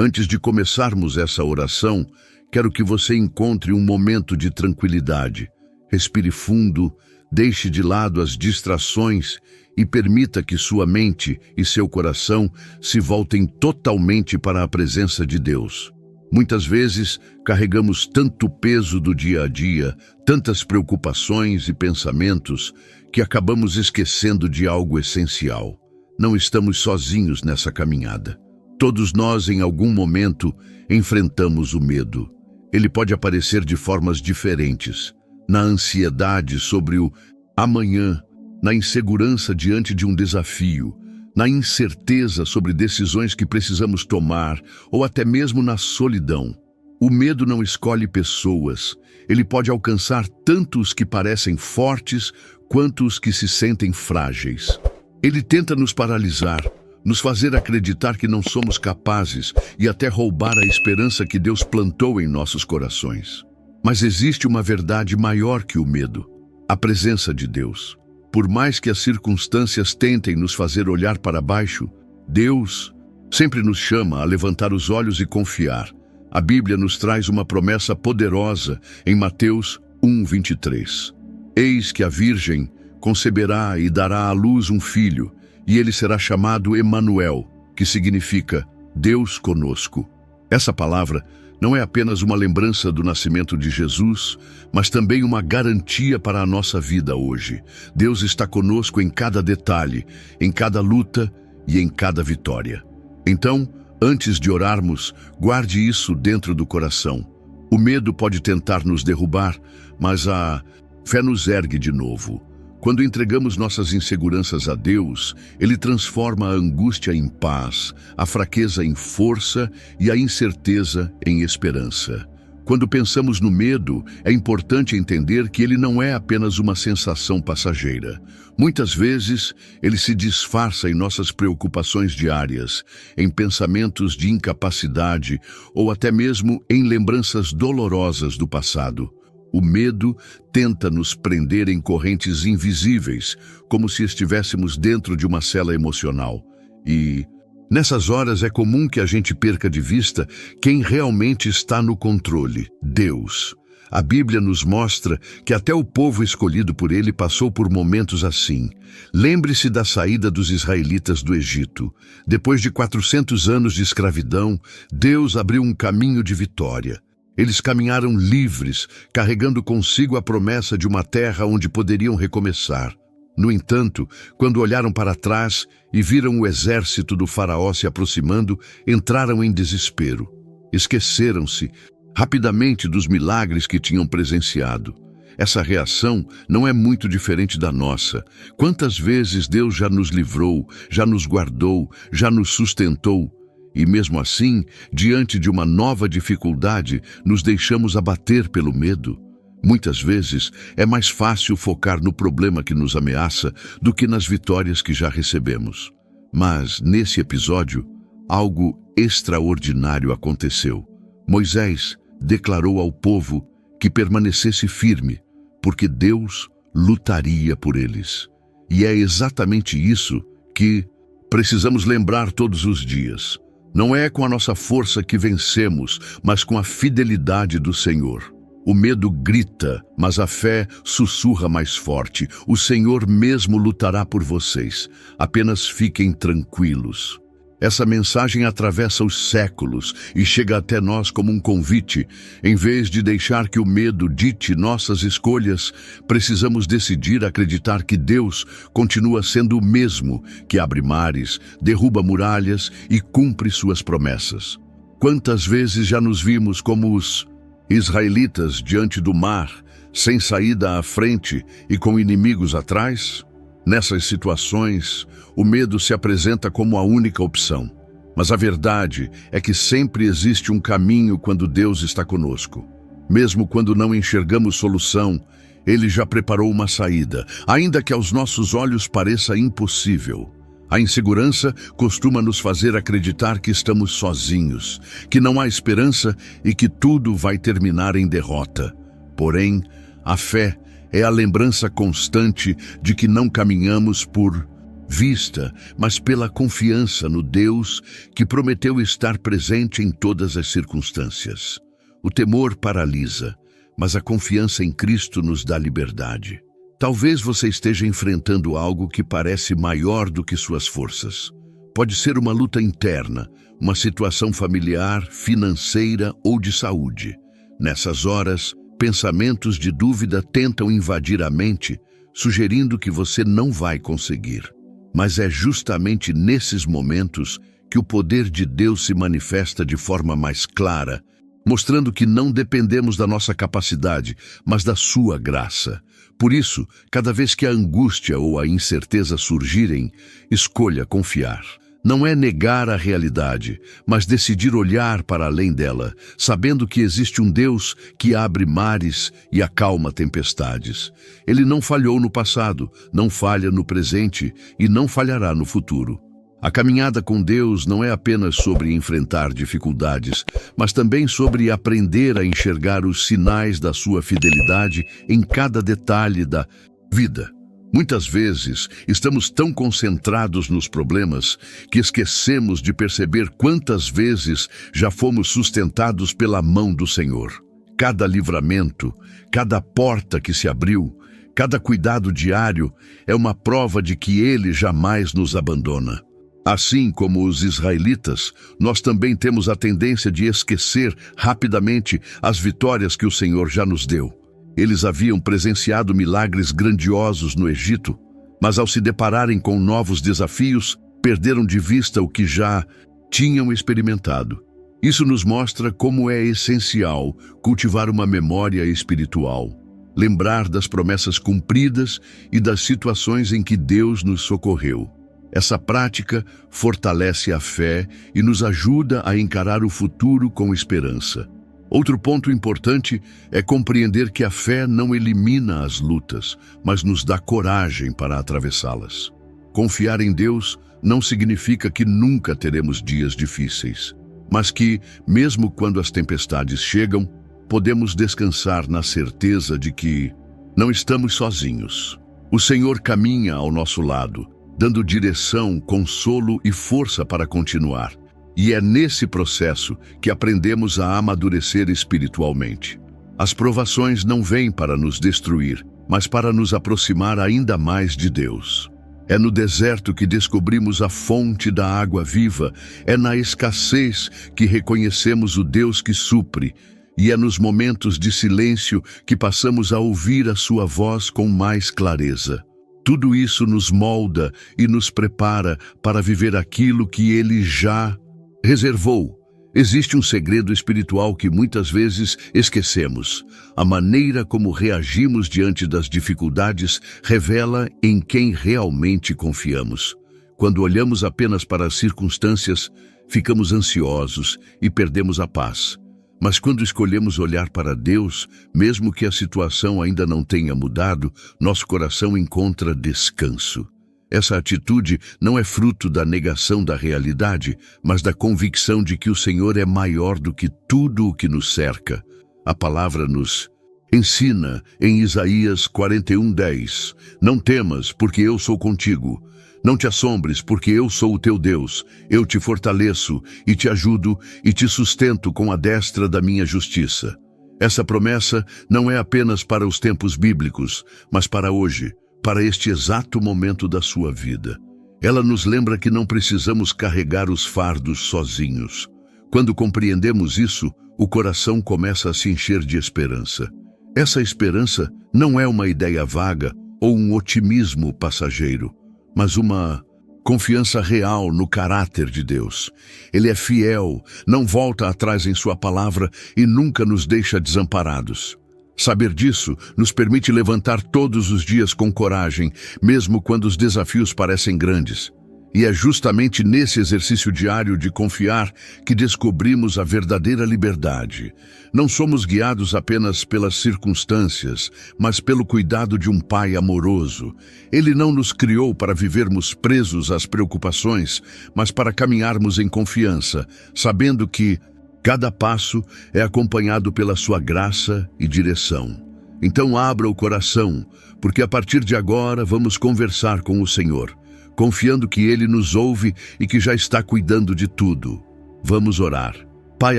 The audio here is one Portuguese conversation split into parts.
Antes de começarmos essa oração, quero que você encontre um momento de tranquilidade. Respire fundo, deixe de lado as distrações e permita que sua mente e seu coração se voltem totalmente para a presença de Deus. Muitas vezes, carregamos tanto peso do dia a dia, tantas preocupações e pensamentos, que acabamos esquecendo de algo essencial. Não estamos sozinhos nessa caminhada. Todos nós, em algum momento, enfrentamos o medo. Ele pode aparecer de formas diferentes. Na ansiedade sobre o amanhã, na insegurança diante de um desafio, na incerteza sobre decisões que precisamos tomar, ou até mesmo na solidão. O medo não escolhe pessoas. Ele pode alcançar tanto os que parecem fortes, quanto os que se sentem frágeis. Ele tenta nos paralisar, nos fazer acreditar que não somos capazes e até roubar a esperança que Deus plantou em nossos corações. Mas existe uma verdade maior que o medo: a presença de Deus. Por mais que as circunstâncias tentem nos fazer olhar para baixo, Deus sempre nos chama a levantar os olhos e confiar. A Bíblia nos traz uma promessa poderosa em Mateus 1:23. Eis que a Virgem conceberá e dará à luz um filho, e ele será chamado Emanuel, que significa Deus conosco. Essa palavra não é apenas uma lembrança do nascimento de Jesus, mas também uma garantia para a nossa vida hoje. Deus está conosco em cada detalhe, em cada luta e em cada vitória. Então, antes de orarmos, guarde isso dentro do coração. O medo pode tentar nos derrubar, mas a fé nos ergue de novo. Quando entregamos nossas inseguranças a Deus, Ele transforma a angústia em paz, a fraqueza em força e a incerteza em esperança. Quando pensamos no medo, é importante entender que ele não é apenas uma sensação passageira. Muitas vezes, ele se disfarça em nossas preocupações diárias, em pensamentos de incapacidade ou até mesmo em lembranças dolorosas do passado. O medo tenta nos prender em correntes invisíveis, como se estivéssemos dentro de uma cela emocional. E, nessas horas, é comum que a gente perca de vista quem realmente está no controle: Deus. A Bíblia nos mostra que até o povo escolhido por Ele passou por momentos assim. Lembre-se da saída dos israelitas do Egito. Depois de 400 anos de escravidão, Deus abriu um caminho de vitória. Eles caminharam livres, carregando consigo a promessa de uma terra onde poderiam recomeçar. No entanto, quando olharam para trás e viram o exército do faraó se aproximando, entraram em desespero. Esqueceram-se rapidamente dos milagres que tinham presenciado. Essa reação não é muito diferente da nossa. Quantas vezes Deus já nos livrou, já nos guardou, já nos sustentou? E mesmo assim, diante de uma nova dificuldade, nos deixamos abater pelo medo. Muitas vezes, é mais fácil focar no problema que nos ameaça do que nas vitórias que já recebemos. Mas, nesse episódio, algo extraordinário aconteceu. Moisés declarou ao povo que permanecesse firme, porque Deus lutaria por eles. E é exatamente isso que precisamos lembrar todos os dias. Não é com a nossa força que vencemos, mas com a fidelidade do Senhor. O medo grita, mas a fé sussurra mais forte. O Senhor mesmo lutará por vocês. Apenas fiquem tranquilos. Essa mensagem atravessa os séculos e chega até nós como um convite. Em vez de deixar que o medo dite nossas escolhas, precisamos decidir acreditar que Deus continua sendo o mesmo, que abre mares, derruba muralhas e cumpre suas promessas. Quantas vezes já nos vimos como os israelitas diante do mar, sem saída à frente e com inimigos atrás? Nessas situações, o medo se apresenta como a única opção. Mas a verdade é que sempre existe um caminho quando Deus está conosco. Mesmo quando não enxergamos solução, Ele já preparou uma saída, ainda que aos nossos olhos pareça impossível. A insegurança costuma nos fazer acreditar que estamos sozinhos, que não há esperança e que tudo vai terminar em derrota. Porém, a fé é a lembrança constante de que não caminhamos por vista, mas pela confiança no Deus que prometeu estar presente em todas as circunstâncias. O temor paralisa, mas a confiança em Cristo nos dá liberdade. Talvez você esteja enfrentando algo que parece maior do que suas forças. Pode ser uma luta interna, uma situação familiar, financeira ou de saúde. Nessas horas, pensamentos de dúvida tentam invadir a mente, sugerindo que você não vai conseguir. Mas é justamente nesses momentos que o poder de Deus se manifesta de forma mais clara, mostrando que não dependemos da nossa capacidade, mas da sua graça. Por isso, cada vez que a angústia ou a incerteza surgirem, escolha confiar. Não é negar a realidade, mas decidir olhar para além dela, sabendo que existe um Deus que abre mares e acalma tempestades. Ele não falhou no passado, não falha no presente e não falhará no futuro. A caminhada com Deus não é apenas sobre enfrentar dificuldades, mas também sobre aprender a enxergar os sinais da sua fidelidade em cada detalhe da vida. Muitas vezes, estamos tão concentrados nos problemas que esquecemos de perceber quantas vezes já fomos sustentados pela mão do Senhor. Cada livramento, cada porta que se abriu, cada cuidado diário é uma prova de que Ele jamais nos abandona. Assim como os israelitas, nós também temos a tendência de esquecer rapidamente as vitórias que o Senhor já nos deu. Eles haviam presenciado milagres grandiosos no Egito, mas ao se depararem com novos desafios, perderam de vista o que já tinham experimentado. Isso nos mostra como é essencial cultivar uma memória espiritual, lembrar das promessas cumpridas e das situações em que Deus nos socorreu. Essa prática fortalece a fé e nos ajuda a encarar o futuro com esperança. Outro ponto importante é compreender que a fé não elimina as lutas, mas nos dá coragem para atravessá-las. Confiar em Deus não significa que nunca teremos dias difíceis, mas que, mesmo quando as tempestades chegam, podemos descansar na certeza de que não estamos sozinhos. O Senhor caminha ao nosso lado, dando direção, consolo e força para continuar. E é nesse processo que aprendemos a amadurecer espiritualmente. As provações não vêm para nos destruir, mas para nos aproximar ainda mais de Deus. É no deserto que descobrimos a fonte da água viva, é na escassez que reconhecemos o Deus que supre, e é nos momentos de silêncio que passamos a ouvir a sua voz com mais clareza. Tudo isso nos molda e nos prepara para viver aquilo que Ele já reservou. Existe um segredo espiritual que muitas vezes esquecemos. A maneira como reagimos diante das dificuldades revela em quem realmente confiamos. Quando olhamos apenas para as circunstâncias, ficamos ansiosos e perdemos a paz. Mas quando escolhemos olhar para Deus, mesmo que a situação ainda não tenha mudado, nosso coração encontra descanso. Essa atitude não é fruto da negação da realidade, mas da convicção de que o Senhor é maior do que tudo o que nos cerca. A palavra nos ensina em Isaías 41:10: Não temas, porque eu sou contigo. Não te assombres, porque eu sou o teu Deus. Eu te fortaleço e te ajudo e te sustento com a destra da minha justiça. Essa promessa não é apenas para os tempos bíblicos, mas para hoje, para este exato momento da sua vida. Ela nos lembra que não precisamos carregar os fardos sozinhos. Quando compreendemos isso, o coração começa a se encher de esperança. Essa esperança não é uma ideia vaga ou um otimismo passageiro, mas uma confiança real no caráter de Deus. Ele é fiel, não volta atrás em sua palavra e nunca nos deixa desamparados. Saber disso nos permite levantar todos os dias com coragem, mesmo quando os desafios parecem grandes. E é justamente nesse exercício diário de confiar que descobrimos a verdadeira liberdade. Não somos guiados apenas pelas circunstâncias, mas pelo cuidado de um Pai amoroso. Ele não nos criou para vivermos presos às preocupações, mas para caminharmos em confiança, sabendo que cada passo é acompanhado pela sua graça e direção. Então abra o coração, porque a partir de agora vamos conversar com o Senhor. confiando que Ele nos ouve e que já está cuidando de tudo. Vamos orar. Pai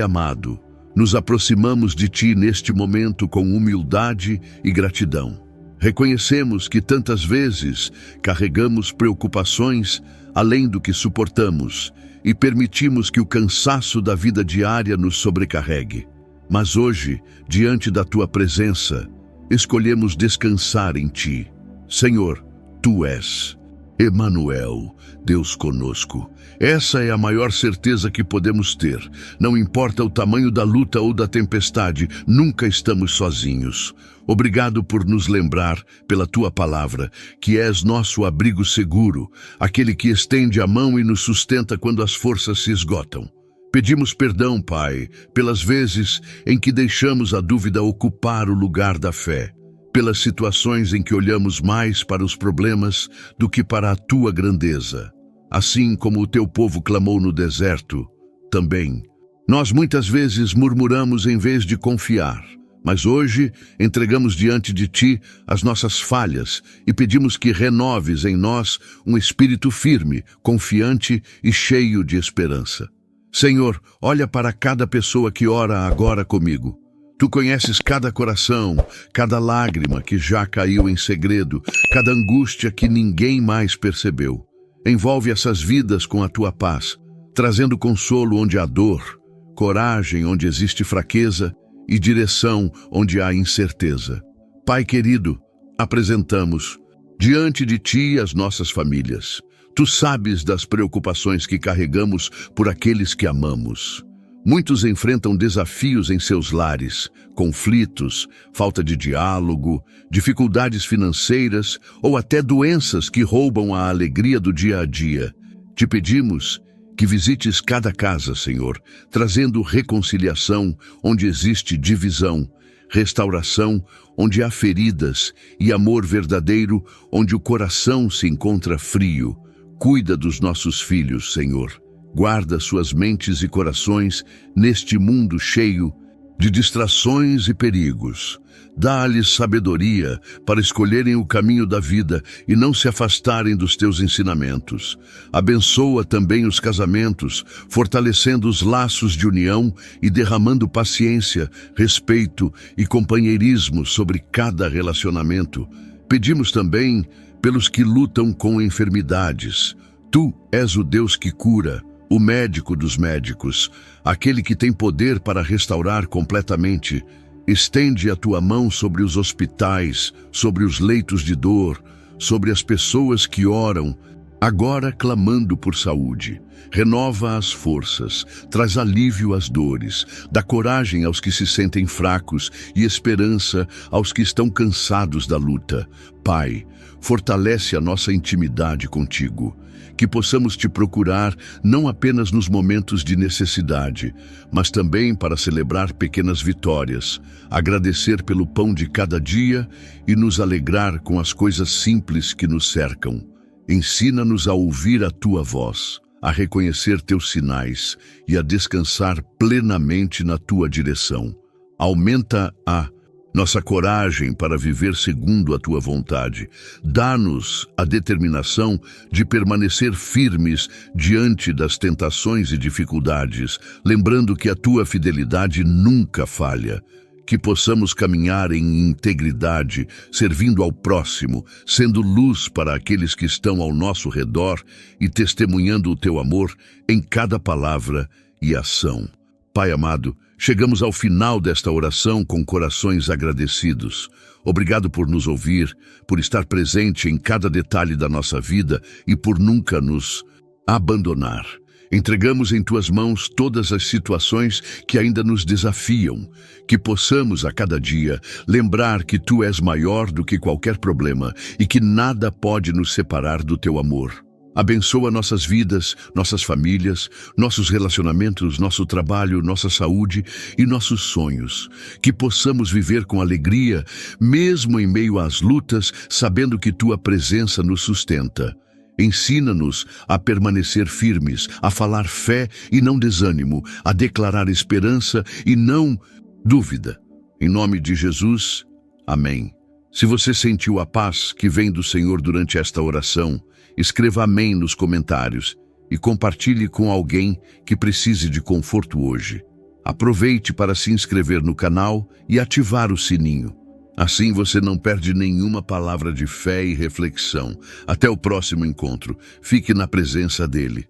amado, nos aproximamos de Ti neste momento com humildade e gratidão. Reconhecemos que tantas vezes carregamos preocupações além do que suportamos e permitimos que o cansaço da vida diária nos sobrecarregue. Mas hoje, diante da Tua presença, escolhemos descansar em Ti. Senhor, Tu és Emanuel, Deus conosco. Essa é a maior certeza que podemos ter. Não importa o tamanho da luta ou da tempestade, nunca estamos sozinhos. Obrigado por nos lembrar, pela Tua palavra, que és nosso abrigo seguro, aquele que estende a mão e nos sustenta quando as forças se esgotam. Pedimos perdão, Pai, pelas vezes em que deixamos a dúvida ocupar o lugar da fé, pelas situações em que olhamos mais para os problemas do que para a Tua grandeza. Assim como o Teu povo clamou no deserto, também nós muitas vezes murmuramos em vez de confiar. Mas hoje entregamos diante de Ti as nossas falhas e pedimos que renoves em nós um espírito firme, confiante e cheio de esperança. Senhor, olha para cada pessoa que ora agora comigo. Tu conheces cada coração, cada lágrima que já caiu em segredo, cada angústia que ninguém mais percebeu. Envolve essas vidas com a Tua paz, trazendo consolo onde há dor, coragem onde existe fraqueza e direção onde há incerteza. Pai querido, apresentamos diante de Ti as nossas famílias. Tu sabes das preocupações que carregamos por aqueles que amamos. Muitos enfrentam desafios em seus lares, conflitos, falta de diálogo, dificuldades financeiras ou até doenças que roubam a alegria do dia a dia. Te pedimos que visites cada casa, Senhor, trazendo reconciliação onde existe divisão, restauração onde há feridas e amor verdadeiro onde o coração se encontra frio. Cuida dos nossos filhos, Senhor. Guarda suas mentes e corações neste mundo cheio de distrações e perigos. Dá-lhes sabedoria para escolherem o caminho da vida e não se afastarem dos Teus ensinamentos. Abençoa também os casamentos, fortalecendo os laços de união e derramando paciência, respeito e companheirismo sobre cada relacionamento. Pedimos também pelos que lutam com enfermidades. Tu és o Deus que cura, o médico dos médicos, aquele que tem poder para restaurar completamente. Estende a Tua mão sobre os hospitais, sobre os leitos de dor, sobre as pessoas que oram, agora clamando por saúde. Renova as forças, traz alívio às dores, dá coragem aos que se sentem fracos e esperança aos que estão cansados da luta. Pai, fortalece a nossa intimidade contigo, que possamos Te procurar não apenas nos momentos de necessidade, mas também para celebrar pequenas vitórias, agradecer pelo pão de cada dia e nos alegrar com as coisas simples que nos cercam. Ensina-nos a ouvir a Tua voz, a reconhecer Teus sinais e a descansar plenamente na Tua direção. Aumenta a nossa coragem para viver segundo a Tua vontade. Dá-nos a determinação de permanecer firmes diante das tentações e dificuldades, lembrando que a Tua fidelidade nunca falha. Que possamos caminhar em integridade, servindo ao próximo, sendo luz para aqueles que estão ao nosso redor e testemunhando o Teu amor em cada palavra e ação. Pai amado, chegamos ao final desta oração com corações agradecidos. Obrigado por nos ouvir, por estar presente em cada detalhe da nossa vida e por nunca nos abandonar. Entregamos em Tuas mãos todas as situações que ainda nos desafiam, que possamos a cada dia lembrar que Tu és maior do que qualquer problema e que nada pode nos separar do Teu amor. Abençoa nossas vidas, nossas famílias, nossos relacionamentos, nosso trabalho, nossa saúde e nossos sonhos. Que possamos viver com alegria, mesmo em meio às lutas, sabendo que Tua presença nos sustenta. Ensina-nos a permanecer firmes, a falar fé e não desânimo, a declarar esperança e não dúvida. Em nome de Jesus, amém. Se você sentiu a paz que vem do Senhor durante esta oração, escreva amém nos comentários e compartilhe com alguém que precise de conforto hoje. Aproveite para se inscrever no canal e ativar o sininho. Assim você não perde nenhuma palavra de fé e reflexão. Até o próximo encontro. Fique na presença dele.